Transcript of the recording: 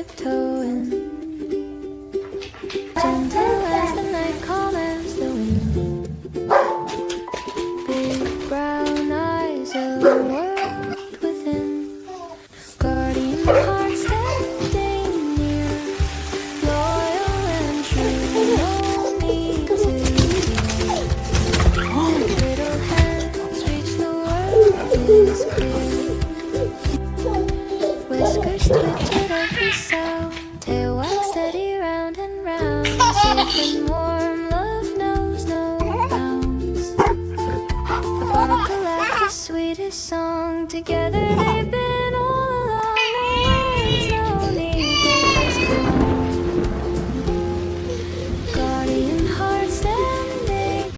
tiptoeing, gentle as the night, calm as the wind. Big brown eyes, a world within. Guardian heart standing near, loyal and true, no need to fear. Little hands reach the world is clear. Whiskers twitch at every sound, tail wags steady round and round. Safe and warm, love knows no bounds. A bottle laugh, the sweetest song, together they've been